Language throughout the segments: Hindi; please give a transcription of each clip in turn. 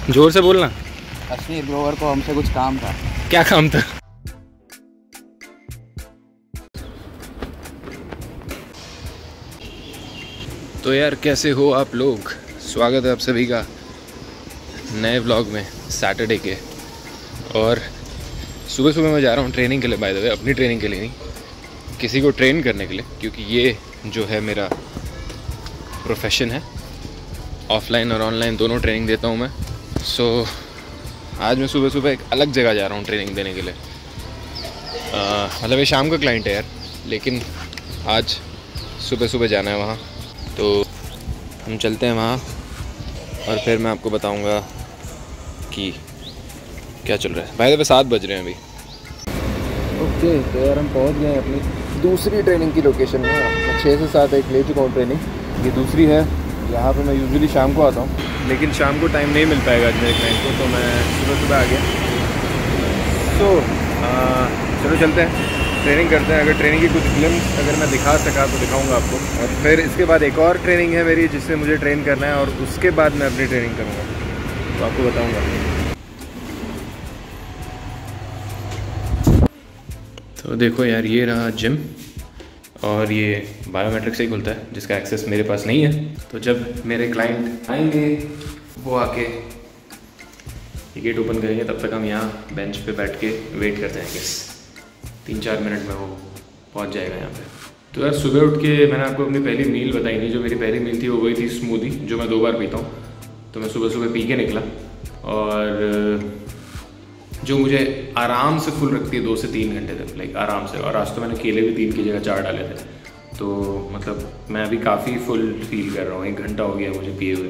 जोर से बोलना। कश्मीर ग्रोवर को हमसे कुछ काम था। क्या काम था? तो यार कैसे हो आप लोग, स्वागत है आप सभी का नए व्लॉग में सैटरडे के। और सुबह सुबह मैं जा रहा हूँ ट्रेनिंग के लिए, बाय द वे अपनी ट्रेनिंग के लिए नहीं, किसी को ट्रेन करने के लिए, क्योंकि ये जो है मेरा प्रोफेशन है। ऑफलाइन और ऑनलाइन दोनों ट्रेनिंग देता हूँ मैं। सो आज मैं सुबह सुबह एक अलग जगह जा रहा हूँ ट्रेनिंग देने के लिए। मतलब ये शाम का क्लाइंट है यार, लेकिन आज सुबह सुबह जाना है वहाँ। तो हम चलते हैं वहाँ और फिर मैं आपको बताऊँगा कि क्या चल रहा है। भाई तो 7 बज रहे हैं अभी। ओके तो यार हम पहुँच गए हैं अपनी दूसरी ट्रेनिंग की लोकेशन में। मैं 6 से 7 एक ले चुका हूँ ट्रेनिंग, ये दूसरी है। यहाँ पे मैं यूजुअली शाम को आता हूँ, लेकिन शाम को टाइम नहीं मिल पाएगा आज मेरे क्लाइंट को, तो मैं सुबह सुबह आ गया। तो चलो चलते हैं, ट्रेनिंग करते हैं। अगर ट्रेनिंग की कुछ ग्लिम्स अगर मैं दिखा सका तो दिखाऊंगा आपको। और फिर इसके बाद एक और ट्रेनिंग है मेरी जिससे मुझे ट्रेन करना है, और उसके बाद मैं अपनी ट्रेनिंग करूँगा तो आपको बताऊँगा। तो देखो यार, ये रहा जिम, और ये बायोमेट्रिक से ही खुलता है, जिसका एक्सेस मेरे पास नहीं है। तो जब मेरे क्लाइंट आएंगे वो आके ये गेट ओपन करेंगे, तब तक हम यहाँ बेंच पे बैठ के वेट करते हैं। गेस 3-4 मिनट में वो पहुँच जाएगा यहाँ पे। तो यार सुबह उठ के मैंने आपको अपनी पहली मील बताई नहीं। जो मेरी पहली मील थी वो वही थी स्मूदी, जो मैं 2 बार पीता हूँ। तो मैं सुबह सुबह पी के निकला, और जो मुझे आराम से फुल रखती है 2 से 3 घंटे तक, लाइक आराम से। और आज तो मैंने केले भी 3 की जगह 4 डाले थे। तो मतलब मैं अभी काफ़ी फुल फील कर रहा हूँ। 1 घंटा हो गया मुझे पिए हुए।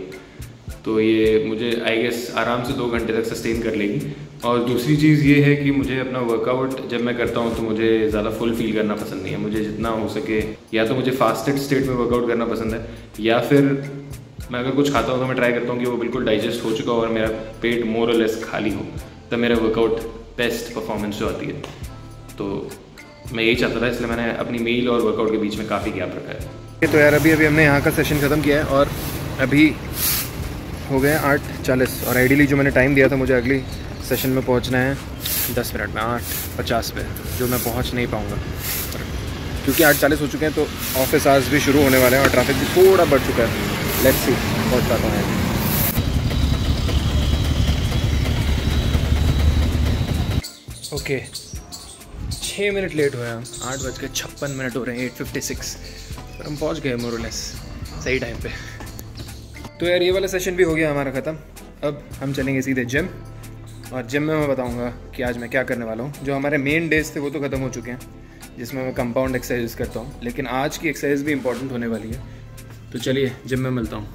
तो ये मुझे आई गेस आराम से 2 घंटे तक सस्टेन कर लेगी। और दूसरी चीज़ ये है कि मुझे अपना वर्कआउट जब मैं करता हूँ तो मुझे ज़्यादा फुल फील करना पसंद नहीं है। मुझे जितना हो सके, या तो मुझे फास्टेड स्टेट में वर्कआउट करना पसंद है, या फिर मैं अगर कुछ खाता हूँ तो मैं ट्राई करता हूँ कि वो बिल्कुल डाइजेस्ट हो चुका हो और मेरा पेट मोर और लेस खाली हो, तब मेरा वर्कआउट बेस्ट परफॉर्मेंस जो आती है। तो मैं यही चाहता था, इसलिए मैंने अपनी मील और वर्कआउट के बीच में काफ़ी गैप रखा है। तो यार अभी हमने यहाँ का सेशन ख़त्म किया है, और अभी हो गए 8:40। और आइडियली जो मैंने टाइम दिया था, मुझे अगली सेशन में पहुँचना है 10 मिनट में, 8:50 पे, जो मैं पहुँच नहीं पाऊँगा क्योंकि 8:40 हो चुके हैं। तो ऑफिस आवर्स भी शुरू होने वाले हैं और ट्रैफिक भी थोड़ा बढ़ चुका है। लेट्स सी पहुँच पाता हूँ। ओके 6 मिनट लेट हुए हम, 8:56 हो रहे हैं, 8:56 पर हम पहुंच गए मोर और लेस सही टाइम पे। तो यार ये वाला सेशन भी हो गया हमारा ख़त्म। अब हम चलेंगे सीधे जिम, और जिम में मैं बताऊंगा कि आज मैं क्या करने वाला हूँ। जो हमारे मेन डेज थे वो तो ख़त्म हो चुके हैं, जिसमें मैं कंपाउंड एक्सरसाइज करता हूँ, लेकिन आज की एक्सरसाइज भी इंपॉर्टेंट होने वाली है। तो चलिए जिम में मिलता हूँ।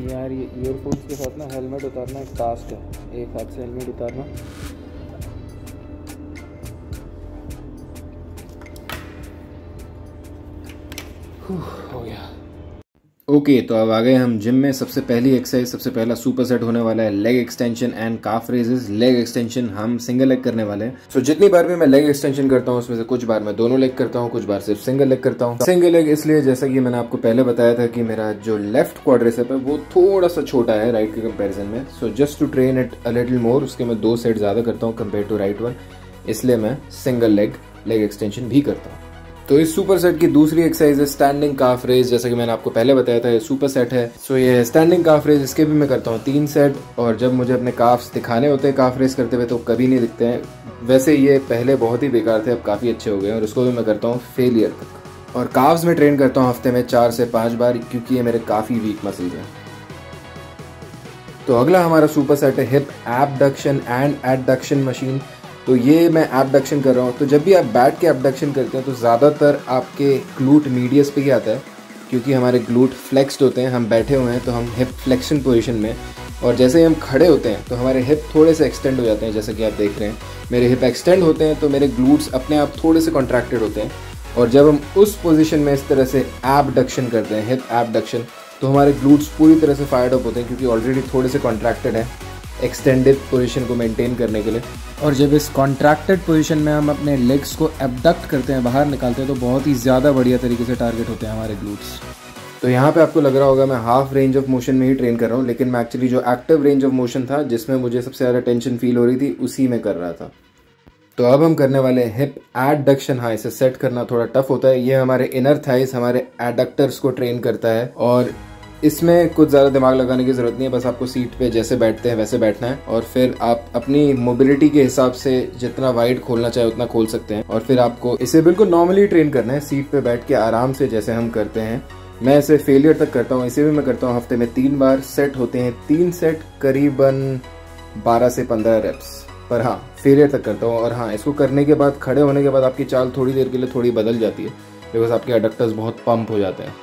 यार ये ईयरफोन्स के साथ ना हेलमेट उतारना एक टास्क है, एक हाथ से हेलमेट उतारना। हो गया। ओके तो अब आ गए हम जिम में। सबसे पहली एक्सरसाइज, सबसे पहला सुपर सेट होने वाला है leg extension and calf raises. Leg extension हम सिंगल लेग करने वाले हैं। सो जितनी बार भी मैं लेग एक्सटेंशन करता हूँ उसमें से कुछ बार मैं दोनों लेग करता हूँ, कुछ बार सिर्फ सिंगल लेग करता हूँ। सिंगल लेग इसलिए, जैसा कि मैंने आपको पहले बताया था कि मेरा जो लेफ्ट क्वाड्रिसेप है वो थोड़ा सा छोटा है राइट के कंपेरिजन में। So just to train it a little more, उसके मैं 2 सेट ज्यादा करता हूँ कंपेयर टू राइट वन, इसलिए मैं सिंगल लेग एक्सटेंशन भी करता हूँ। तो इस सुपर सेट की दूसरी एक्सरसाइज है स्टैंडिंग काफ रेज। जैसा कि मैंने आपको पहले बताया था ये सुपर सेट है। सो ये स्टैंडिंग काफ रेज, इसके भी मैं करता हूँ 3 सेट। और जब मुझे अपने काफ्स दिखाने होते हैं काफ रेज करते हुए तो कभी नहीं दिखते हैं। वैसे ये पहले बहुत ही बेकार थे, अब काफ़ी अच्छे हो गए, और उसको भी मैं करता हूँ फेलियर तक। और काफ्स में ट्रेन करता हूँ हफ्ते में 4 से 5 बार, क्योंकि ये मेरे काफ़ी वीक मसल्स हैं। तो अगला हमारा सुपर सेट है हिप एबडक्शन एंड एडडक्शन मशीन। तो ये मैं एबडक्शन कर रहा हूँ। तो जब भी आप बैठ के एबडक्शन करते हैं तो ज़्यादातर आपके ग्लूट मीडियस पे ही आता है, क्योंकि हमारे ग्लूट फ्लेक्स्ड होते हैं। हम बैठे हुए हैं तो हम हिप फ्लेक्शन पोजीशन में, और जैसे ही हम खड़े होते हैं तो हमारे हिप थोड़े से एक्सटेंड हो जाते हैं। जैसा कि आप देख रहे हैं मेरे हिप एक्सटेंड होते हैं, तो मेरे ग्लूट्स अपने आप थोड़े से कॉन्ट्रैक्टेड होते हैं। और जब हम उस पोजीशन में इस तरह से एबडक्शन करते हैं, हिप एबडक्शन, तो हमारे ग्लूट्स पूरी तरह से फायर्ड अप होते हैं, क्योंकि ऑलरेडी थोड़े से कॉन्ट्रैक्टेड है एक्सटेंडेड पोजीशन को मेंटेन करने के लिए। और जब इस कॉन्ट्रैक्टेड पोजीशन में हम अपने लेग्स को एबडक्ट करते हैं, बाहर निकालते हैं, तो बहुत ही ज़्यादा बढ़िया तरीके से टारगेट होते हैं हमारे ग्लूट्स। तो यहाँ पे आपको लग रहा होगा मैं हाफ रेंज ऑफ मोशन में ही ट्रेन कर रहा हूँ, लेकिन मैं एक्चुअली जो एक्टिव रेंज ऑफ मोशन था जिसमें मुझे सबसे ज़्यादा टेंशन फील हो रही थी उसी में कर रहा था। तो अब हम करने वाले हिप एडक्शन। हाँ, इसे सेट करना थोड़ा टफ होता है। ये हमारे इनर थाइस, हमारे एडक्टर्स को ट्रेन करता है और इसमें कुछ ज़्यादा दिमाग लगाने की ज़रूरत नहीं है। बस आपको सीट पे जैसे बैठते हैं वैसे बैठना है और फिर आप अपनी मोबिलिटी के हिसाब से जितना वाइड खोलना चाहे उतना खोल सकते हैं और फिर आपको इसे बिल्कुल नॉर्मली ट्रेन करना है, सीट पे बैठ के आराम से जैसे हम करते हैं। मैं इसे फेलियर तक करता हूँ। इसे भी मैं करता हूँ हफ्ते में 3 बार। सेट होते हैं 3 सेट, करीबन 12 से 15 रेप्स। पर हाँ, फेलियर तक करता हूँ। और हाँ, इसको करने के बाद, खड़े होने के बाद आपकी चाल थोड़ी देर के लिए थोड़ी बदल जाती है बिकॉज आपके एडक्टर्स बहुत पंप हो जाते हैं।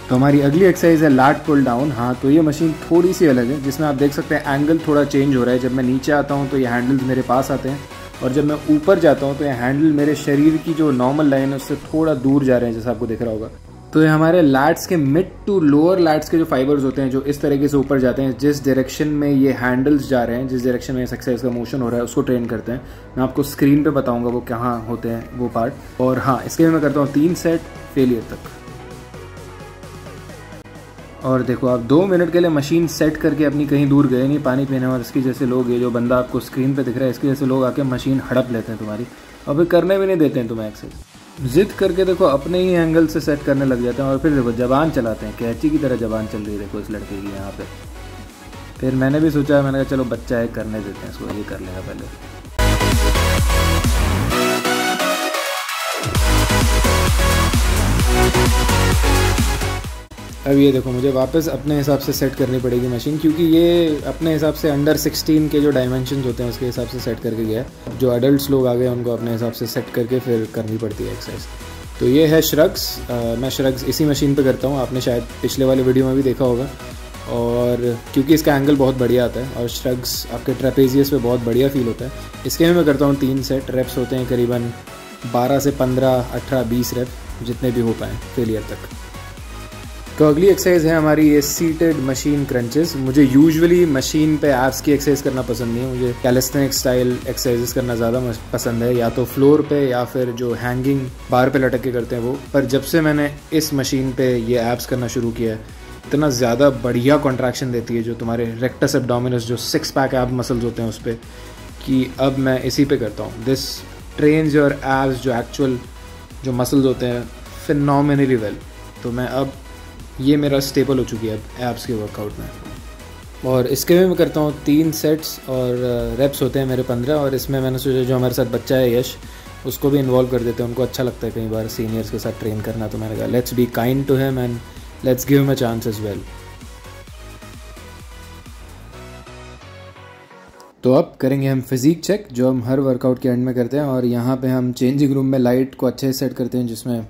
तो हमारी अगली एक्सरसाइज है लैट पुल डाउन। हाँ, तो ये मशीन थोड़ी सी अलग है जिसमें आप देख सकते हैं एंगल थोड़ा चेंज हो रहा है। जब मैं नीचे आता हूँ तो ये हैंडल्स मेरे पास आते हैं और जब मैं ऊपर जाता हूँ तो ये हैंडल मेरे शरीर की जो नॉर्मल लाइन है उससे थोड़ा दूर जा रहे हैं, जैसा आपको दिख रहा होगा। तो ये हमारे लैट्स के मिड टू लोअर लैट्स के जो फाइबर्स होते हैं जो इस तरीके से ऊपर जाते हैं, जिस डायरेक्शन में ये हैंडल्स जा रहे हैं, जिस डायरेक्शन में इस एक्सरसाइज का मोशन हो रहा है उसको ट्रेन करते हैं। मैं आपको स्क्रीन पे बताऊंगा वो कहाँ होते हैं वो पार्ट। और हाँ, इसके मैं करता हूँ 3 सेट फेलियर तक। और देखो, आप 2 मिनट के लिए मशीन सेट करके अपनी कहीं दूर गए नहीं पानी पीने, और इसकी जैसे लोग, ये जो बंदा आपको स्क्रीन पे दिख रहा है इसके जैसे लोग आके मशीन हड़प लेते हैं तुम्हारी और फिर करने भी नहीं देते हैं तुम्हें एक्सरसाइज। जिद करके देखो अपने ही एंगल से सेट करने लग जाते हैं और फिर देखो जबान चलाते हैं, कैंची की तरह जबान चल रही है देखो इस लड़के की यहाँ पे। फिर मैंने भी सोचा, मैंने कहा चलो बच्चा है करने देते हैं इसको, ये कर लेगा पहले। अब ये देखो, मुझे वापस अपने हिसाब से सेट करनी पड़ेगी मशीन, क्योंकि ये अपने हिसाब से अंडर 16 के जो डायमेंशंस होते हैं उसके हिसाब से सेट करके गया है। जो एडल्ट्स लोग आ गए उनको अपने हिसाब से सेट करके फिर करनी पड़ती है एक्सरसाइज। तो ये है श्रग्स। मैं श्रग्स इसी मशीन पे करता हूँ, आपने शायद पिछले वाले वीडियो में भी देखा होगा। और क्योंकि इसका एंगल बहुत बढ़िया आता है और श्रग्स आपके ट्रेपेजियस पे बहुत बढ़िया फील होता है। इसके में मैं करता हूँ 3 सेट। रेप्स होते हैं करीबन 12 से 15, 18, 20 रेप, जितने भी हो पाएँ फेलियर तक। तो अगली एक्सरसाइज है हमारी ये सीटेड मशीन क्रंचेस। मुझे यूजुअली मशीन पे एब्स की एक्सरसाइज करना पसंद नहीं है, मुझे कैलिस्थेनिक स्टाइल एक्सरसाइजेस करना ज़्यादा पसंद है, या तो फ्लोर पे या फिर जो हैंगिंग बार पे लटक के करते हैं वो। पर जब से मैंने इस मशीन पे ये एब्स करना शुरू किया है, इतना ज़्यादा बढ़िया कॉन्ट्रैक्शन देती है जो तुम्हारे रेक्टस एब्डोमिनस, जो 6 पैक एब मसल्स होते हैं उस पर, कि अब मैं इसी पे करता हूँ। दिस ट्रेन्स योर एब्स, जो एक्चुअल जो मसल्स होते हैं, फिनोमिनली वेल। तो मैं अब ये मेरा स्टेबल हो चुकी है अब एब्स के वर्कआउट में। और इसके में मैं करता हूँ 3 सेट्स और रेप्स होते हैं मेरे 15। और इसमें मैंने सोचा जो हमारे साथ बच्चा है यश, उसको भी इन्वॉल्व कर देते हैं, उनको अच्छा लगता है कई बार सीनियर्स के साथ ट्रेन करना। तो मैंने कहा let's be kind to him and let's give him a chance as well. तो अब करेंगे हम फिजिक चेक, जो हम हर वर्कआउट के एंड में करते हैं। और यहाँ पे हम चेंजिंग रूम में लाइट को अच्छे से सेट करते हैं जिसमें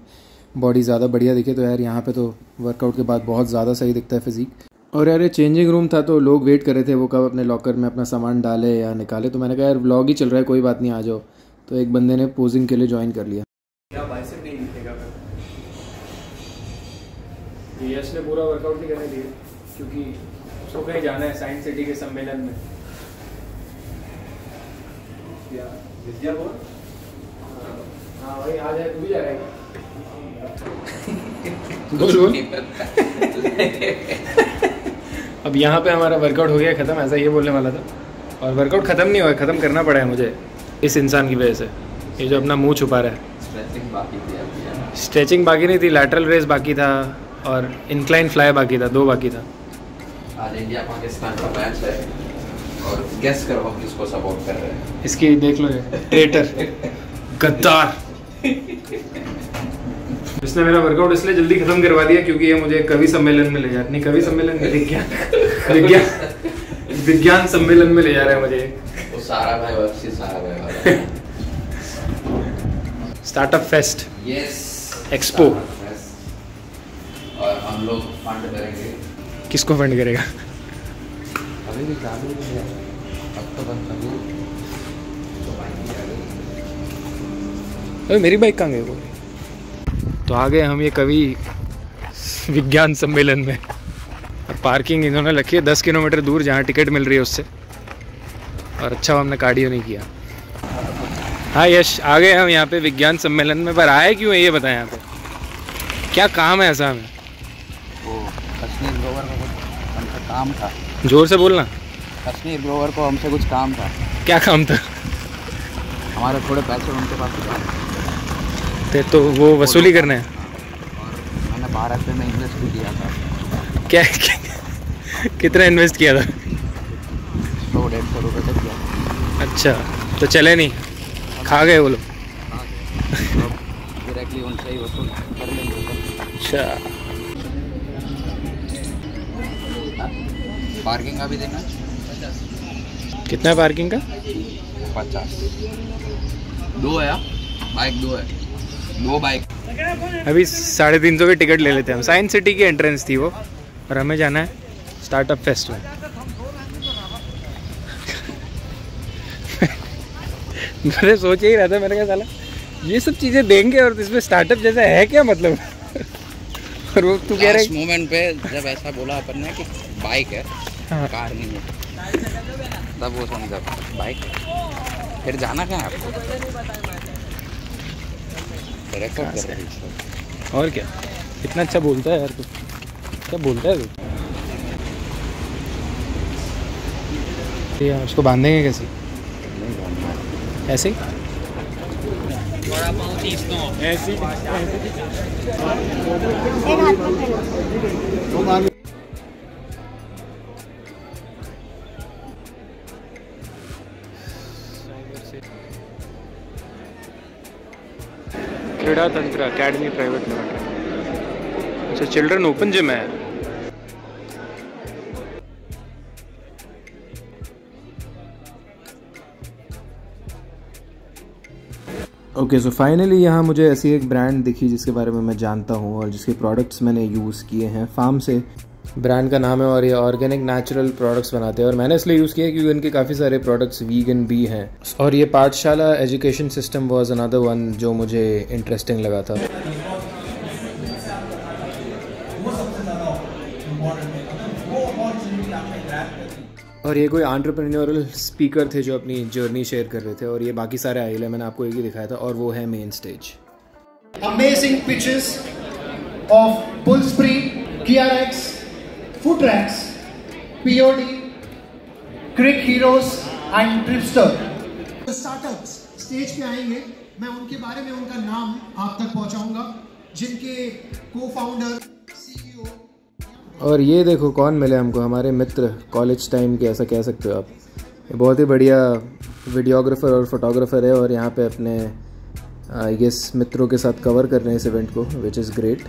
बॉडी ज़्यादा बढ़िया दिखे। तो यार यहाँ पे तो वर्कआउट के बाद बहुत ज़्यादा सही दिखता है फिजिक। और यार ये चेंजिंग रूम था तो लोग वेट कर रहे थे वो कब अपने लॉकर में अपना सामान डाले या निकाले। तो मैंने कहा यार व्लॉग ही चल रहा है, कोई बात नहीं, आ जाओ। तो एक बंदे ने पोजिंग के लिए ज्वाइन कर लिया। क्या बाइसेप नहीं दिखेगा फिर? यश ने पूरा वर्कआउट नहीं करने दिया क्योंकि उसको कहीं जाना है साइंस सिटी के सम्मेलन में। हाँ भाई आ जाए, तू भी जा रहा है? अब यहाँ पे हमारा वर्कआउट हो गया ख़त्म, ऐसा ये बोलने वाला था। और वर्कआउट ख़त्म नहीं हुआ, ख़त्म करना पड़ा है मुझे इस इंसान की वजह से, ये जो अपना मुंह छुपा रहा है। स्ट्रेचिंग बाकी नहीं थी, लैटरल रेस बाकी था और इंक्लाइन फ्लाई बाकी था, 2 बाकी था। आज इंडिया पाकिस्तान का मैच है और गेस करो हम किसको सपोर्ट कर रहे हैं। इसकी देख लो, ट्रेटर, गद्दार। इसने मेरा वर्कआउट इसलिए जल्दी खत्म करवा दिया क्योंकि ये मुझे कवि सम्मेलन में ले जा रहा है। नहीं, कवि सम्मेलन में, विज्ञान सम्मेलन में ले जा रहा है मुझे। वो सारा भाई वापसी, सारा भाई वाला स्टार्टअप फेस्ट, यस, एक्सपो। और हम लोग फंड करेंगे। किसको फंड करेगा? अभी भी चालू है, अब तो बंद कर दो। अरे मेरी बाइक कहाँ गई वो? तो आ गए हम ये कवि विज्ञान सम्मेलन में। और पार्किंग इन्होंने रखी है 10 किलोमीटर दूर, जहाँ टिकट मिल रही है उससे। और अच्छा हमने कार्डियो नहीं किया। हाँ यश, आ गए हम यहाँ पे विज्ञान सम्मेलन में, पर आए क्यों है ये बताएं। यहाँ पे क्या काम है ऐसा हमें? वो कश्मीर ग्रोवर का कुछ हमसे काम था। जोर से बोलना। कश्मीर ग्रोवर को हमसे कुछ काम था। क्या काम था? हमारे थोड़े पैसे उनके पास थे तो वो वसूली करने हैं। और मैंने 12 रुपये में इन्वेस्ट भी किया था। क्या कितना इन्वेस्ट किया था? 100-150 रुपये तक किया। अच्छा, तो चले नहीं, खा गए वो लोग। डायरेक्टली उनसे ही वसूल कर लेंगे। अच्छा, पार्किंग का भी देना। कितना है पार्किंग का? 50। 2 है, बाइक 2 है, 2 बाइक। अभी 350 की टिकट ले लेते हैं हम। साइंस सिटी की एंट्रेंस थी वो, और हमें जाना है स्टार्टअप फेस्ट में। मैंने सोच ही रहा था, मैंने कहा साला ये सब चीज़ें देंगे और इसमें स्टार्टअप जैसा है क्या मतलब। और वो तू कह रहा है मोमेंट पे जब ऐसा बोला अपन ने कि बाइक है, हाँ। कार नहीं है, तब वो समझा बाइक। फिर जाना कहाँ है आपको? और क्या, इतना अच्छा बोलता है यार तू। क्या बोलता है तू? उसको बांधेंगे कैसे? ऐसे ही क्रीड़ा तंत्र अकेडमी प्राइवेट लिमिटेड। अच्छा, चिल्ड्रन ओपन जिम है। ओके, सो फाइनली यहाँ मुझे ऐसी एक ब्रांड दिखी जिसके बारे में मैं जानता हूँ और जिसके प्रोडक्ट्स मैंने यूज़ किए हैं। फार्म से ब्रांड का नाम है और ये ऑर्गेनिक नेचुरल प्रोडक्ट्स बनाते हैं। और मैंने इसलिए यूज़ किया क्योंकि इनके काफ़ी सारे प्रोडक्ट्स वीगन भी हैं। और ये पाठशाला education system was another one जो मुझे इंटरेस्टिंग लगा था। और ये कोई एंटरप्रेन्योरल स्पीकर थे जो अपनी जर्नी शेयर कर रहे थे, और ये बाकी सारे आइल है, मैंने आपको एक ही दिखाया था, और वो है main stage. Amazing pitches of Bullspree, KRX, Footrax, POD, Crick Heroes and Tripster. Startups stage पे आएंगे, मैं उनके बारे में उनका नाम आप तक पहुंचाऊंगा, जिनके को-फाउंडर, CEO। और ये देखो कौन मिले हमको, हमारे मित्र कॉलेज टाइम के, ऐसा कह सकते हो आप। ये बहुत ही बढ़िया वीडियोग्राफर और फोटोग्राफर है और यहाँ पे अपने आई गेस मित्रों के साथ कवर कर रहे हैं इस इवेंट को, which is great.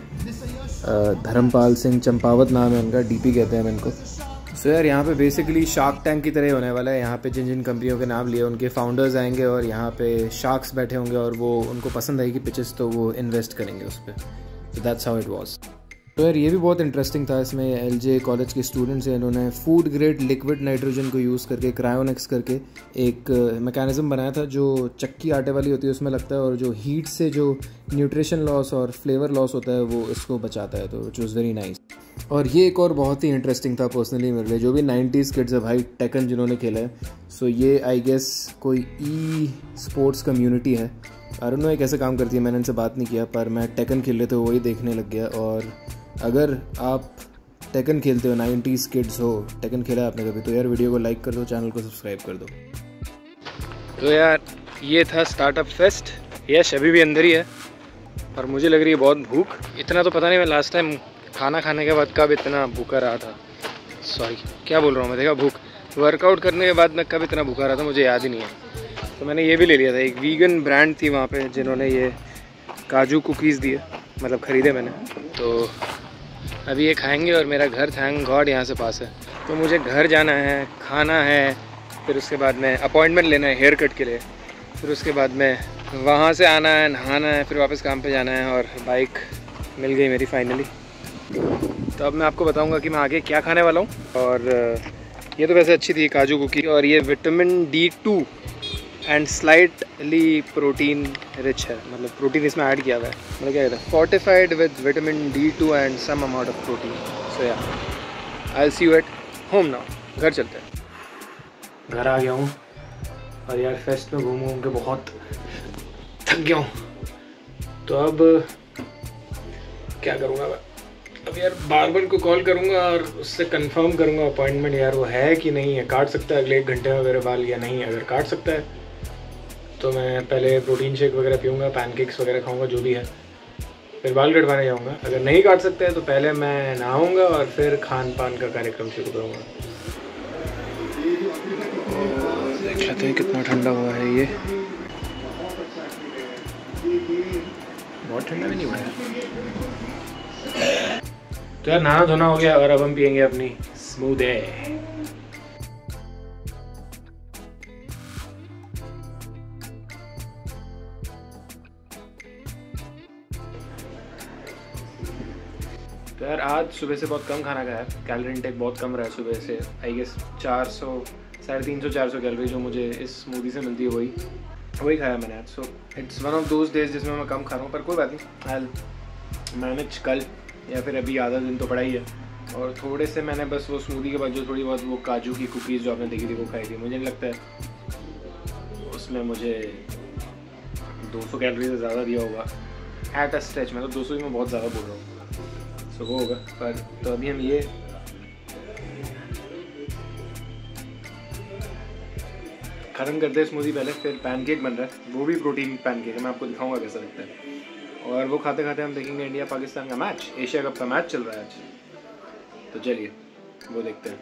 Dharampal Singh Champawat नाम है उनका, डीपी कहते हैं इनको। सो यार यहाँ पे बेसिकली शार्क टैंक की तरह होने वाला है। यहाँ पे जिन जिन कंपनियों के नाम लिए उनके फाउंडर्स आएंगे और यहाँ पे शार्क्स बैठे होंगे और वो उनको पसंद आएगी पिचेस तो वो इन्वेस्ट करेंगे उस पर। So that's how it was. तो यार ये भी बहुत इंटरेस्टिंग था। इसमें एलजे कॉलेज के स्टूडेंट्स हैं, इन्होंने फूड ग्रेड लिक्विड नाइट्रोजन को यूज़ करके क्रायोनिक्स करके एक मैकेनिज्म बनाया था जो चक्की आटे वाली होती है उसमें लगता है, और जो हीट से जो न्यूट्रिशन लॉस और फ्लेवर लॉस होता है वो इसको बचाता है, तो विच वॉज़ वेरी नाइस। और ये एक और बहुत ही इंटरेस्टिंग था पर्सनली मेरे लिए, जो भी 90s किड्स है भाई, टेकन जिन्होंने खेला है। सो ये आई गेस कोई ई स्पोर्ट्स कम्युनिटी है, आई डोंट नो ये कैसे काम करती है, मैंने इनसे बात नहीं किया, पर मैं टेकन खेल रहे थे वही देखने लग गया। और अगर आप टेकन खेलते हो, 90s किड्स हो, टेकन खेला आपने कभी, तो यार वीडियो को लाइक कर दो, चैनल को सब्सक्राइब कर दो। तो यार ये था स्टार्टअप फेस्ट। यश अभी भी अंदर ही है और मुझे लग रही है बहुत भूख। इतना तो पता नहीं, मैं लास्ट टाइम खाना खाने के बाद कब इतना भूखा रहा था, सॉरी क्या बोल रहा हूँ मैं, देखा भूख, वर्कआउट करने के बाद मैं कब इतना भूखा रहा था मुझे याद ही नहीं है। तो मैंने ये भी ले लिया था, एक वीगन ब्रांड थी वहाँ पे जिन्होंने ये काजू कुकीज़ दिए, मतलब ख़रीदे मैंने। तो अभी ये खाएंगे और मेरा घर थैंक गॉड यहाँ से पास है, तो मुझे घर जाना है, खाना है, फिर उसके बाद में अपॉइंटमेंट लेना है हेयर कट के लिए, फिर उसके बाद में वहाँ से आना है, नहाना है, फिर वापस काम पे जाना है। और बाइक मिल गई मेरी फाइनली। तो अब मैं आपको बताऊँगा कि मैं आगे क्या खाने वाला हूँ। और ये तो वैसे अच्छी थी काजू कुकी, और ये vitamin D2 and slightly protein rich है, मतलब प्रोटीन इसमें ऐड किया हुआ है, मतलब क्या कहते हैं, fortified with vitamin D2 and some amount of protein. So या I will see you at home now. घर चलते हैं। घर आ गया हूँ और यार फेस्ट में घूम के बहुत थक गया हूँ। तो अब क्या करूँगा मैं, अब यार बार्बर को कॉल करूँगा और उससे कंफर्म करूँगा अपॉइंटमेंट यार वो है कि नहीं है, काट सकता है अगले 1 घंटे में मेरे बाल या नहीं। अगर काट सकता है तो मैं पहले प्रोटीन शेक वगैरह पीऊँगा, पैनकेक्स वगैरह खाऊँगा जो भी है, फिर बाल कटवाने जाऊँगा। अगर नहीं काट सकते हैं तो पहले मैं नहाऊँगा और फिर खान पान का कार्यक्रम शुरू करूँगा। देख लेते हैं कितना ठंडा हुआ है ये, बहुत ठंडा भी नहीं हुआ है। तो यार नहाना धोना हो गया और अब हम पियेंगे अपनी स्मूदी। तो यार आज सुबह से बहुत कम खाना खाया, कैलोरी इनटेक बहुत कम रहा है सुबह से। आई गेस 350-400 कैलोरी जो मुझे इस स्मूदी से मिलती है वही खाया मैंने आज। So it's one of those days जिसमें मैं कम खा रहा हूँ, पर कोई बात नहीं, आई मैनेज कल या फिर अभी आधा दिन तो पड़ा ही है। और थोड़े से मैंने बस वो स्मूदी के बाद जो थोड़ी बहुत वो काजू की कुकीज़ जो आपने देखी थी वो खाई थी। मुझे नहीं लगता है उसमें मुझे 200 कैलोरी से ज़्यादा दिया होगा एट अ स्ट्रेच। मैं तो 200 ही मैं बहुत ज़्यादा बोल रहा हूँ, सो वो होगा। पर तो अभी हम ये ख़त्म करते हैं स्मूदी पहले, फिर पैनकेक बन रहा है, वो भी प्रोटीन पैनकेक है, मैं आपको दिखाऊंगा कैसा लगता है। और वो खाते खाते हम देखेंगे इंडिया पाकिस्तान का मैच, एशिया कप का मैच चल रहा है आज, तो चलिए वो देखते हैं।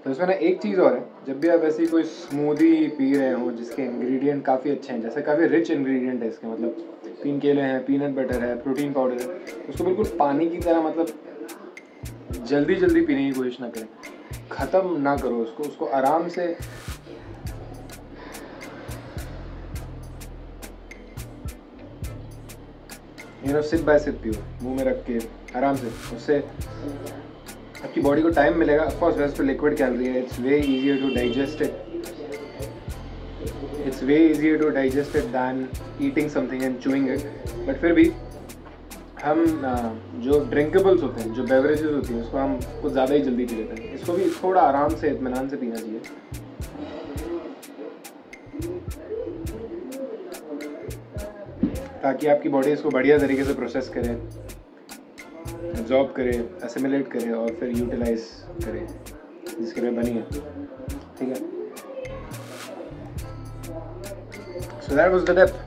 तो इसमें ना एक चीज़ और है, जब भी आप ऐसी कोई स्मूदी पी रहे हो जिसके इंग्रेडिएंट काफ़ी अच्छे हैं, जैसे काफ़ी रिच इंग्रेडिएंट है इसके, मतलब 3 केले हैं, पीनट बटर है, प्रोटीन पाउडर है, उसको बिल्कुल पानी की तरह मतलब जल्दी जल्दी पीने की कोशिश ना करें, ख़त्म ना करो उसको आराम से सिप बाय सिप पियो, मुँह में रख के आराम से। उससे आपकी बॉडी को टाइम मिलेगा। ऑफ कोर्स वैसे तो लिक्विड कैलोरी है, it's way easier to digest it than eating something and chewing it. But फिर भी हम जो ड्रिंकेबल्स होते हैं, जो बेवरेजेस होती हैं, उसको हम कुछ ज़्यादा ही जल्दी पी लेते हैं। इसको भी थोड़ा आराम से इत्मीनान से पीना चाहिए। ताकि आपकी बॉडी इसको बढ़िया तरीके से प्रोसेस करे, एब्जॉर्ब करे, एसिमिलेट करे और फिर यूटिलाइज करे जिसके लिए बनी है। ठीक है, so that was the depth.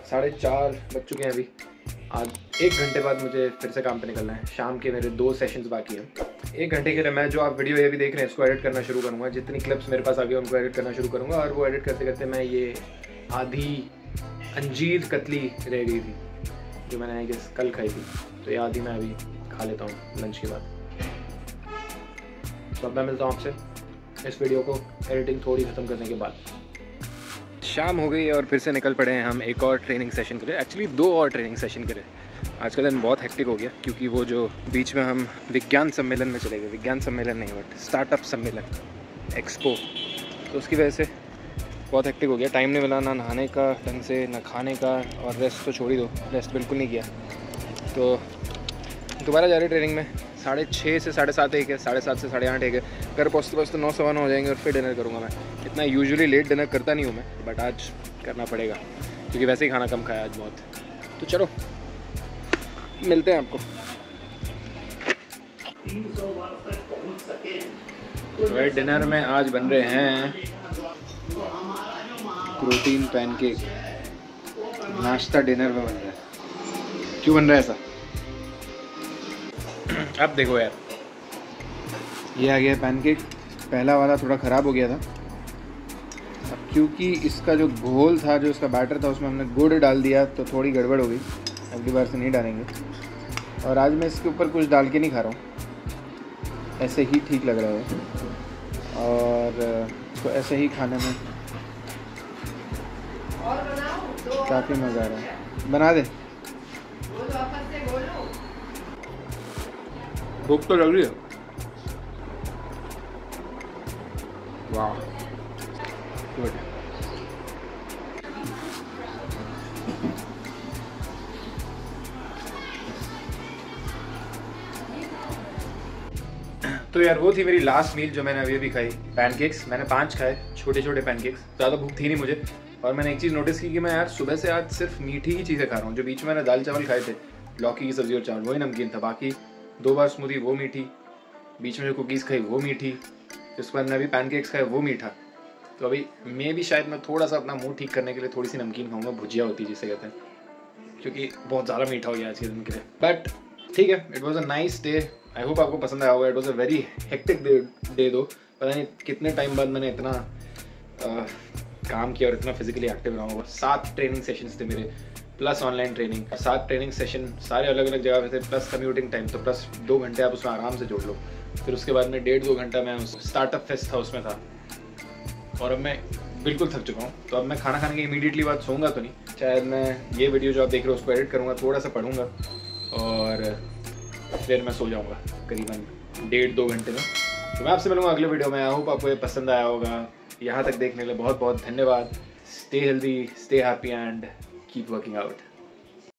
साढ़े 4 बज चुके हैं अभी। आज 1 घंटे बाद मुझे फिर से काम पे निकलना है। शाम के मेरे 2 सेशंस बाकी हैं। 1 घंटे के लिए मैं जो आप वीडियो ये भी देख रहे हैं इसको एडिट करना शुरू करूँगा। जितनी क्लिप्स मेरे पास आ गई उनको एडिट करना शुरू करूँगा, और वो एडिट करते करते मैं ये आधी अंजीर कतली रह गई थी जो मैंने आई गेस कल खाई थी, तो ये आधी मैं अभी खा लेता हूँ लंच के बाद। तो अब मैं मिलता हूँ आपसे इस वीडियो को एडिटिंग थोड़ी ख़त्म करने के बाद। शाम हो गई और फिर से निकल पड़े हैं हम एक और ट्रेनिंग सेशन के लिए। एक्चुअली 2 और ट्रेनिंग सेशन के लिए। आज का दिन बहुत हेक्टिक हो गया क्योंकि वो जो बीच में हम विज्ञान सम्मेलन में चले गए, विज्ञान सम्मेलन नहीं बट स्टार्टअप सम्मेलन, एक्सपो, तो उसकी वजह से बहुत हेक्टिक हो गया। टाइम नहीं मिला ना नहाने का ढंग से, ना खाने का, और रेस्ट तो छोड़ ही दो, रेस्ट बिल्कुल नहीं किया। तो दोबारा जा रहे ट्रेनिंग में। 6:30 से 7:30 एक है, 7:30 से 8:30 एक है। घर पहुँचते पहुँचते 9 सवा 9 हो जाएंगे और फिर डिनर करूँगा मैं। इतना यूजुअली लेट डिनर करता नहीं हूँ मैं, बट आज करना पड़ेगा क्योंकि वैसे ही खाना कम खाया आज बहुत। तो चलो मिलते हैं आपको। तो डिनर में आज बन रहे हैं प्रोटीन पैनकेक। नाश्ता डिनर में बन रहा है। क्यों बन रहा है ऐसा? अब देखो यार, ये आ गया पैनकेक। पहला वाला थोड़ा ख़राब हो गया था, अब क्योंकि इसका जो घोल था, जो इसका बैटर था, उसमें हमने गुड़ डाल दिया तो थोड़ी गड़बड़ हो गई। अगली बार से नहीं डालेंगे। और आज मैं इसके ऊपर कुछ डाल के नहीं खा रहा हूँ, ऐसे ही ठीक लग रहा है और इसको ऐसे ही खाने में काफ़ी मज़ा आ रहा है। बना दे। भूख तो लग रही है। वाह गुड। तो यार वो थी मेरी लास्ट मील जो मैंने अभी खाई, पैनकेक्स। मैंने 5 खाए, छोटे छोटे पैनकेक्स। ज़्यादा भूख थी नहीं मुझे। और मैंने एक चीज़ नोटिस की कि मैं यार सुबह से आज सिर्फ मीठी ही चीज़ें खा रहा हूँ। जो बीच में मैंने दाल चावल खाए थे, लौकी की सब्ज़ी और चावल, वही नमकीन था। बाकी 2 बार स्मूदी वो मीठी, बीच में जो कुकीज़ खाई वो मीठी, उसके बाद मैं अभी पैनकेक्स खाए वो मीठा। तो अभी मैं भी शायद मैं थोड़ा सा अपना मूड ठीक करने के लिए थोड़ी सी नमकीन खाऊंगा, भुजिया होती है जिसे कहते हैं, क्योंकि बहुत ज़्यादा मीठा हो गया आज के दिन के लिए। बट ठीक है, it was a nice day. I hope आपको पसंद आया होगा। It was a very hectic day दो। पता नहीं कितने टाइम बाद मैंने इतना काम किया और इतना फिजिकली एक्टिव रहा हूँ। 7 ट्रेनिंग सेशंस थे मेरे, plus online training. 7 training session सारे अलग अलग जगह पे थे, प्लस कम्यूटिंग टाइम, तो प्लस 2 घंटे आप उसमें आराम से जोड़ लो। फिर उसके बाद में 1.5-2 घंटा मैं स्टार्टअप फेस्ट था उसमें था। और अब मैं बिल्कुल थक चुका हूँ। तो अब मैं खाना खाने के इमीडिएटली बाद सोऊंगा तो नहीं, शायद मैं ये वीडियो जो आप देख रहे हो उसको एडिट करूँगा, थोड़ा सा पढ़ूंगा और फिर मैं सो जाऊँगा करीबन 1.5-2 घंटे में। तो मैं आपसे मिलूँगा अगले वीडियो में। आई होप आपको ये पसंद आया होगा। यहाँ तक देखने के लिए बहुत बहुत धन्यवाद। Stay healthy, stay happy and keep working out.